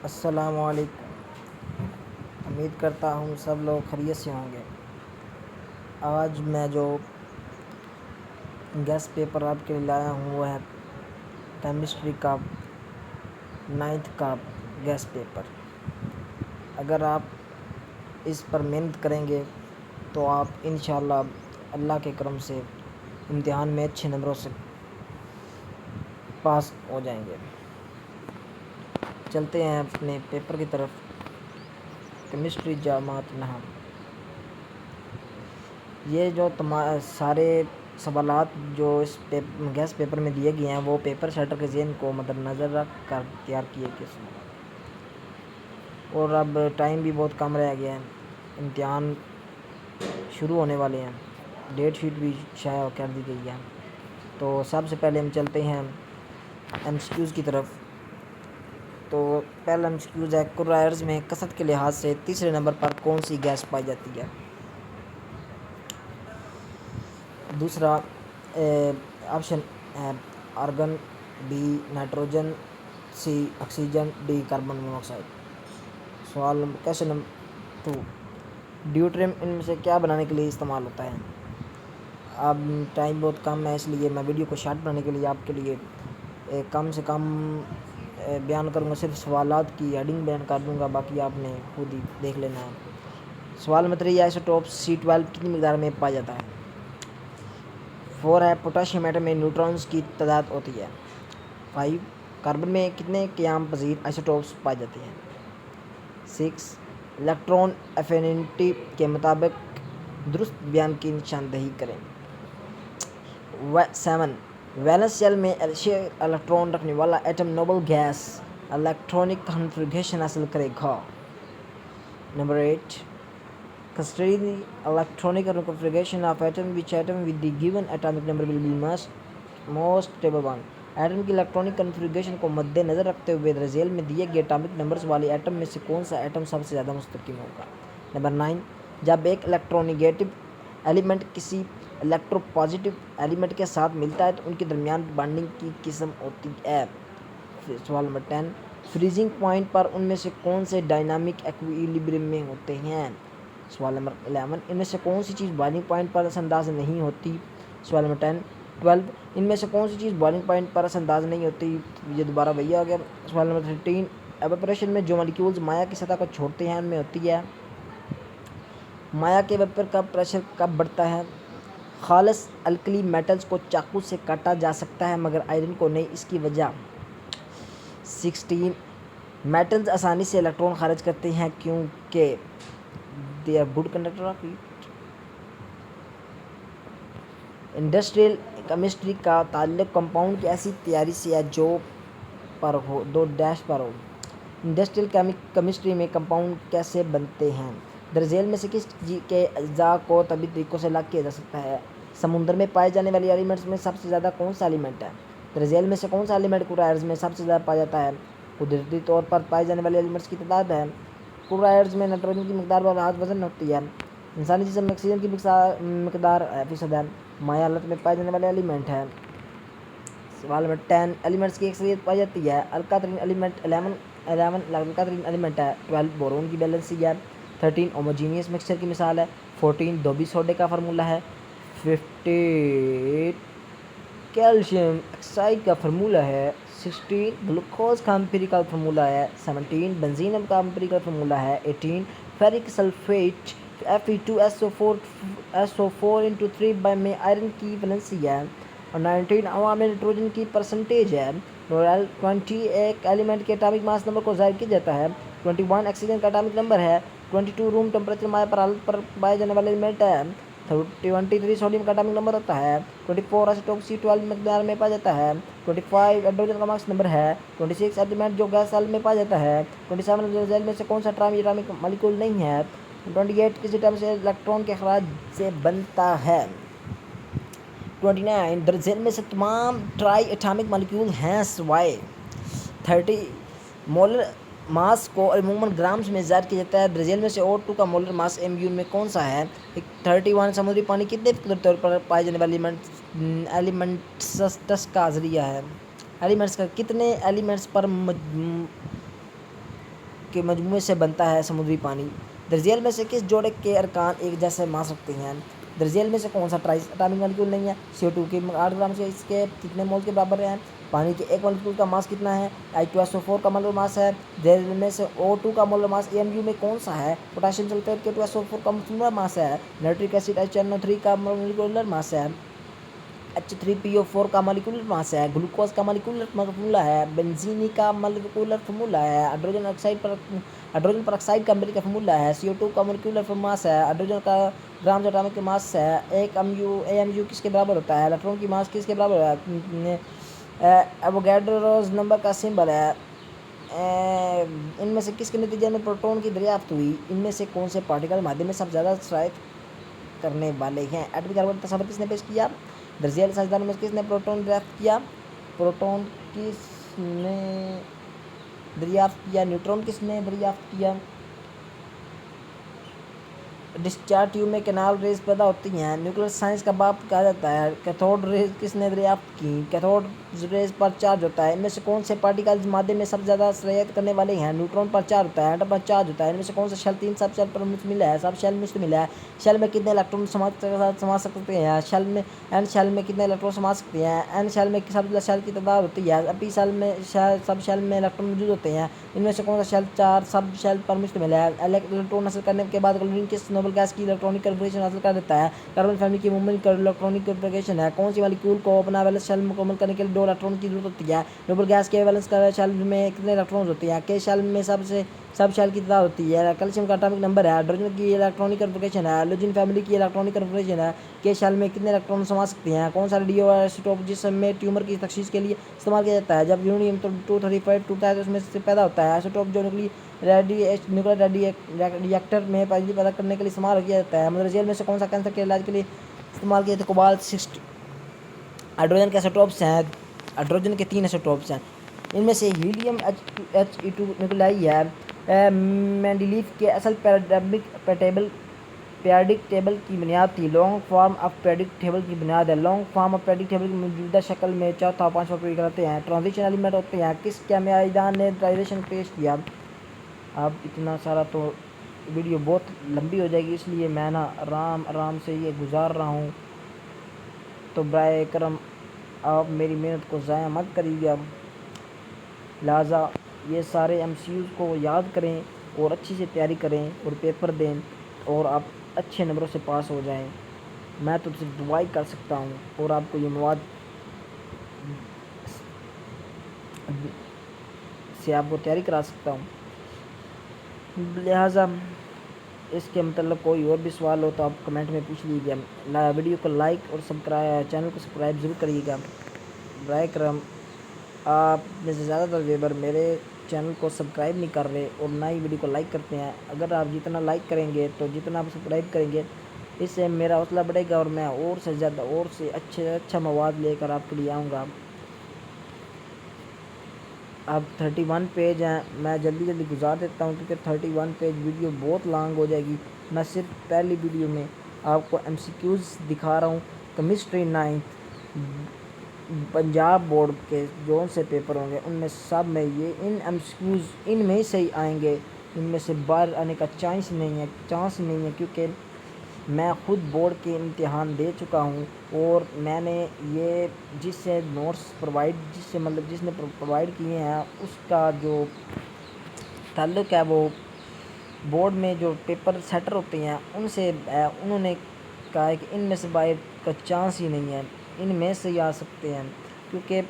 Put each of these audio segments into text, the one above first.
السلام علیکم۔ امید کرتا ہوں سب لوگ خیریت سے ہوں گے۔ آج میں جو گیس پیپر آپ کے لیے لایا ہوں وہ ہے کیمسٹری کا 9th کا گیس پیپر۔ اگر آپ اس پر محنت کریں گے تو آپ انشاءاللہ اللہ کے کرم سے امتحان میں اچھے نمبروں سے پاس ہو جائیں گے۔ چلتے ہیں اپنے پیپر کی طرف۔ کیمسٹری جامعۃ نہم، یہ جو سارے سوالات جو اس گیس پیپر میں دیے گئے ہیں وہ پیپر سیٹر کے ذہن کو مد نظر رکھ کر تیار کیے گئے سوالات، اور اب ٹائم بھی بہت کم رہ گیا ہے، امتحان شروع ہونے والے ہیں، ڈیٹ شیٹ بھی شائع کر دی گئی ہے۔ تو سب سے پہلے ہم چلتے ہیں ایم سی کیوز کی طرف۔ تو پہلا ایم سی کیوز ہے، کرائرز میں کثرت کے لحاظ سے تیسرے نمبر پر کون سی گیس پائی جاتی ہے؟ دوسرا آپشن ہے argon, B nitrogen, C oxygen, D carbon monoxide. سوال کویشچن نمبر 2، ڈیوٹریم ان میں سے کیا بنانے کے لیے استعمال ہوتا ہے؟ اب ٹائم بہت کم ہے، اس لیے میں ویڈیو کو شارٹ بنانے کے لیے آپ کے لیے کم سے کم بیان کروں گا، صرف سوالات کی ہیڈنگ بیان کر دوں گا، باقی آپ نے خود ہی دیکھ لینا ہے۔ سوال نمبر 3، آئسوٹوپ C12 کتنی مقدار میں پایا جاتا ہے؟ 4 ہے، پوٹاشیم ایٹم میں نیوٹرونز کی تعداد ہوتی ہے۔ 5، کاربن میں کتنے قیام پذیر آئسوٹوپس پائے جاتے ہیں؟ 6، الیکٹران افینٹی کے مطابق درست بیان کی نشاندہی کریں۔ 7، ویلنس شیل میں 6 الیکٹران رکھنے والا atom noble gas electronic configuration حاصل کرے گا۔ Number 8، consider the electronic configuration of atom which atom with the given atomic number will be most stable one۔ Atom کی الیکٹرانک کنفیگریشن کو مد نظر رکھتے ہوئے ذیل میں دیے گئے اٹامک نمبرز والے ایٹم میں سے کون سا ایٹم سب سے زیادہ مستحکم ہوگا؟ نمبر 9، جب ایک الیکٹرونیگیٹو ایلیمنٹ کسی الیکٹروپازیٹیو ایلیمنٹ کے ساتھ ملتا ہے تو ان کے درمیان بانڈنگ کی قسم ہوتی ہے۔ سوال نمبر 10، فریزنگ پوائنٹ پر ان میں سے کون سے ڈائنامک ایکویلیبریم میں ہوتے ہیں؟ سوال نمبر 11، ان میں سے کون سی چیز بوائلنگ پوائنٹ پر اثر انداز نہیں ہوتی؟ سوال نمبر 12، ان میں سے کون سی چیز بوائلنگ پوائنٹ پر اثر انداز نہیں ہوتی؟ یہ دوبارہ وہی آ گیا۔ سوال نمبر 13، ایواپوریشن میں جو مالیکیولز مائع کی سطح کو چھوڑتے ہیں ان میں ہوتی ہے۔ مائع کے ویپر کا پریشر کب بڑھتا ہے؟ خالص الکلی میٹلز کو چاقو سے کاٹا جا سکتا ہے مگر آئرن کو نہیں، اس کی وجہ۔ 16، میٹلز آسانی سے الیکٹران خارج کرتے ہیں کیونکہ they are good conductor of heat۔ Industrial chemistry کا تعلق کمپاؤنڈ کی ایسی تیاری سے ہے جو پر ہو، دو ڈیش پر ہو۔ انڈسٹریل کیمسٹری میں کمپاؤنڈ کیسے بنتے ہیں؟ درذیل میں سے کس کے اجزاء کو طبی طریقوں سے الگ کیا جا سکتا ہے؟ سمندر میں پائے جانے والے ایلیمنٹس میں سب سے زیادہ کون سا ایلیمنٹ ہے؟ درذیل میں سے کون سا ایلیمنٹ کرائرز میں سب سے زیادہ پایا جاتا ہے؟ قدرتی طور پر پائے جانے والے ایلیمنٹس کی تعداد ہے۔ کرائرز میں نائٹروجن کی مقدار بر وزن ہوتی ہے۔ انسانی جسم میں آکسیجن کی مقدار فیصد ہے۔ مائع حالت میں پائے جانے والے ایلیمنٹ ہے۔ سوال نمبر 10، ایلیمنٹس کی اکثریت پائی جاتی ہے۔ الکا ترین ایلیمنٹ 11 الکا ترین ایلیمنٹ ہے۔ 12 بورون کی بیلنسی ہے۔ 13 ہوموجینئس مکسچر کی مثال ہے۔ 14 دھوبی سوڈے کا فارمولہ ہے۔ 15 کیلشیم آکسائڈ کا فارمولہ ہے۔ 16 گلوکوز کا امپیریکل فارمولہ ہے۔ 17 بنزین کا امپیریکل فارمولہ ہے۔ 18 فیرک سلفیٹ Fe2SO4 میں آئرن کی ویلنسی ہے۔ اور 19 ہوا میں نائٹروجن کی پرسنٹیج ہے۔ 20 ایک ایلیمنٹ کے اٹامک ماس نمبر کو ظاہر کیا جاتا ہے۔ 21 آکسیجن کا اٹامک نمبر ہے۔ 22 روم ٹمپریچر مائع پر حالت پر پائے جانے والے ایلیمنٹ ہے۔ 23 سوڈیم کا اٹامک نمبر ہوتا ہے۔ 24 آئسوٹوپ C12 مقدار میں پایا جاتا ہے۔ 25 ہائیڈروجن کا ماس نمبر ہے۔ 26 ایلیمنٹ جو گیس سیل میں پایا جاتا ہے۔ 27 ذیل میں سے کون سا ٹرائی اٹامک مالیکول نہیں ہے؟ 28 کسی ایٹم سے الیکٹران کے اخراج سے بنتا ہے۔ 29 درذیل میں سے تمام ٹرائی اٹامک مالیکول ہیں سوائے۔ 30 مولر ماس کو عموماً گرامز میں ظاہر کیا جاتا ہے۔ درذیل میں سے O2 کا مولر ماس MU میں کون سا ہے؟ 31 سمندری پانی کتنے قدرتی طور پر پائے جانے والے ایلیمنٹس کا ذریعہ ہے؟ ایلیمنٹس کا کتنے ایلیمنٹس پر کے مجموعے سے بنتا ہے سمندری پانی؟ درجیل میں سے کس جوڑے کے ارکان ایک جیسے ماس رکھتے ہیں؟ درجیل میں سے کون سا ٹرائس اٹامک مالیکول نہیں ہے؟ CO2 کے 8 گرام سے اس کے کتنے مول کے برابر ہیں؟ پانی کے ایک مالیکول کا ماس کتنا ہے؟ H2SO4 کا مولر ماس ہے۔ درجیل میں سے O2 کا مولر ماس AMU میں کون سا ہے؟ پوٹاشیم سلفیٹ کے 2SO4 کا مولر ماس ہے۔ نائٹرک ایسڈ HNO3 کا مولر ماس ہے۔ H3PO4 کا مالیکولر ماس ہے۔ گلوکوز کا مالیکولر فارمولا ہے۔ بنزین کا مالیکولر فارمولا ہے۔ ہائیڈروجن پر آکسائڈ کا ملک فارمولا ہے۔ CO2 کا مالیکولر ماس ہے۔ ہائیڈروجن کا گرام اٹامک ماس ہے۔ ایک AMU کس کے برابر ہوتا ہے؟ الیکٹران کی ماس کس کے برابر ہے؟ ایووگیڈروز نمبر کا سمبل ہے۔ ان میں سے کس کے نتیجے میں پروٹون کی دریافت ہوئی؟ ان میں سے کون سے پارٹیکل مادے میں سب سے زیادہ سرایت کرنے والے ہیں؟ ایٹمی کاربن کا تصور کس نے پیش کیا؟ درجیل سائنسدانوں میں کس نے پروٹون دریافت کیا؟ پروٹون کس نے دریافت کیا؟ نیوٹرون کس نے دریافت کیا؟ ڈسچارج ٹیوب میں کینال ریز پیدا ہوتی ہیں۔ نیوکلیئر سائنس کا باپ کہا جاتا ہے۔ کیتھوڈ ریز کس نے دریافت کی؟ کیتھوڈ ریز پر چارج ہوتا ہے۔ ان میں سے کون سے پارٹیکلز مادے میں سب سے زیادہ سرایت کرنے والے ہیں؟ نیوٹرون پر چارج ہوتا ہے۔ ایٹم پر چارج ہوتا ہے۔ ان میں سے کون سا شیل 3 سب شیل پر مشتمل ہے؟ سب شیل مشتمل ہے۔ شیل میں کتنے الیکٹران سما سکتے ہیں؟ این شیل میں کتنے الیکٹران سما سکتے ہیں؟ این شیل میں سب شیل کی تعداد ہوتی ہے۔ پی شیل میں سب شیل میں الیکٹران موجود ہوتے ہیں۔ ان میں سے کون سا شیل 4 سب شیل پر مشتمل ہے؟ الیکٹران حاصل کرنے کے بعد کلورین کس نوبل گیس کی الیکٹرانک کنفیگریشن حاصل کر دیتا ہے؟ کاربن فیملی کی عمومی الیکٹرانک کنفیگریشن ہے۔ کون سی مالیکول کو اپنا ویلنس شیل مکمل کرنے کے لیے 2 الیکٹران کی ضرورت ہوتی ہے؟ نوبل گیس کے ویلنس شیل میں کتنے الیکٹران ہوتے ہیں؟ کے شیل میں سب شیل کی تعداد ہوتی ہے۔ کیلشیم کا اٹامک نمبر ہے۔ ہائیڈروجن کی الیکٹرانک کنفیگریشن ہے۔ ہیلوجن فیملی کی الیکٹرانک کنفیگریشن ہے۔ کے شیل میں کتنے الیکٹران سما سکتے ہیں؟ کون سا ریڈیو آئسوٹوپ جس میں ٹیومر کی تشخیص کے لیے استعمال کیا جاتا ہے؟ جب یورینیم 235 ٹوٹتا ہے تو اس میں سے پیدا ہوتا ہے آئسوٹوپ جو نیوکلیئر ری ایکٹر میں بجلی پیدا کرنے کے لیے استعمال کیا جاتا ہے۔ مندرجہ میں سے کون سا کینسر کے علاج کے لیے استعمال کیا جاتا ہے؟ کوبالٹ 60۔ ہائیڈروجن کے ایسوٹوپس ہیں۔ ہائیڈروجن کے 3 ایسوٹوپس ہیں۔ ان میں سے ہیلیم He2 نیوکلیائی ہے۔ مینڈلیف کے اصل پیریڈک ٹیبل کی بنیاد تھی۔ Long form of periodic table کی بنیاد ہے۔ Long form of periodic table کی موجودہ شکل میں چوتھا اور پانچواں پیریڈ رہتے ہیں۔ ٹرانزیشن ایلیمنٹ ہوتے ہیں۔ کس کیمیائی دان نے ٹرانزیشن پیش کیا؟ اب اتنا سارا تو ویڈیو بہت لمبی ہو جائے گی، اس لیے میں آرام سے یہ گزار رہا ہوں، تو برائے کرم آپ میری محنت کو ضائع مت کریے۔ لہٰذا یہ سارے MCQs کو یاد کریں اور اچھی سے تیاری کریں اور پیپر دیں اور آپ اچھے نمبروں سے پاس ہو جائیں۔ میں تو صرف دعائی کر سکتا ہوں اور آپ کو یہ مواد سے آپ کو تیاری کرا سکتا ہوں۔ لہٰذا اس کے متعلق کوئی اور بھی سوال ہو تو آپ کمنٹ میں پوچھ لیجیے گا۔ ویڈیو کو لائک اور چینل کو سبسکرائب ضرور کریے گا۔ برائے کرم آپ میں سے زیادہ تر ویبر میرے چینل کو سبسکرائب نہیں کر رہے اور نہ ہی ویڈیو کو لائک کرتے ہیں۔ اگر آپ جتنا لائک کریں گے تو جتنا آپ سبسکرائب کریں گے اس سے میرا حوصلہ بڑھے گا اور میں اور سے زیادہ اور سے اچھا مواد لے کر آپ کے لیے آؤں گا۔ اب 31 پیج ہیں، میں جلدی گزار دیتا ہوں کیونکہ 31 پیج ویڈیو بہت لانگ ہو جائے گی۔ میں صرف پہلی ویڈیو میں آپ کو MCQs دکھا رہا ہوں۔ کیمسٹری 9 پنجاب بورڈ کے جون سے پیپر ہوں گے ان میں سب میں یہ MCQs ان میں سے ہی آئیں گے، ان میں سے باہر آنے کا چانس نہیں ہے کیونکہ میں خود بورڈ کے امتحان دے چکا ہوں اور میں نے یہ جس نے پرووائڈ کیے ہیں اس کا جو تعلق ہے وہ بورڈ میں جو پیپر سیٹر ہوتے ہیں ان سے انہوں نے کہا ہے کہ ان میں سے باہر کا چانس ہی نہیں ہے، ان میں سے ہی آ سکتے ہیں۔ کیونکہ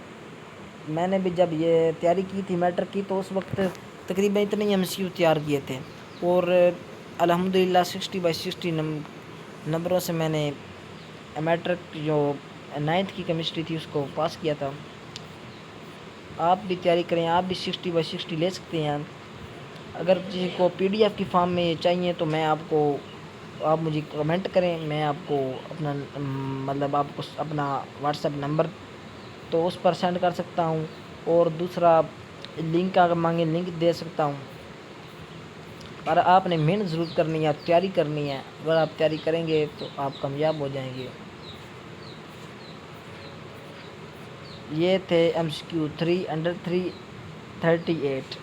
میں نے بھی جب یہ تیاری کی تھی میٹرک کی تو اس وقت تقریباً اتنے ہی MCQ تیار کیے تھے اور الحمدللہ 60/60 نمبروں سے میں نے میٹرک جو 9th کی کیمسٹری تھی اس کو پاس کیا تھا۔ آپ بھی تیاری کریں، آپ بھی 60/60 لے سکتے ہیں۔ اگر کسی کو PDF کی فارم میں چاہیے تو آپ مجھے کمنٹ کریں، میں آپ کو اپنا واٹس ایپ نمبر تو اس پر سینڈ کر سکتا ہوں اور دوسرا لنک اگر مانگیں لنک دے سکتا ہوں۔ پر آپ نے محنت ضرور کرنی ہے، تیاری کرنی ہے۔ اگر آپ تیاری کریں گے تو آپ کامیاب ہو جائیں گے۔ یہ تھے MCQ 3 under 338۔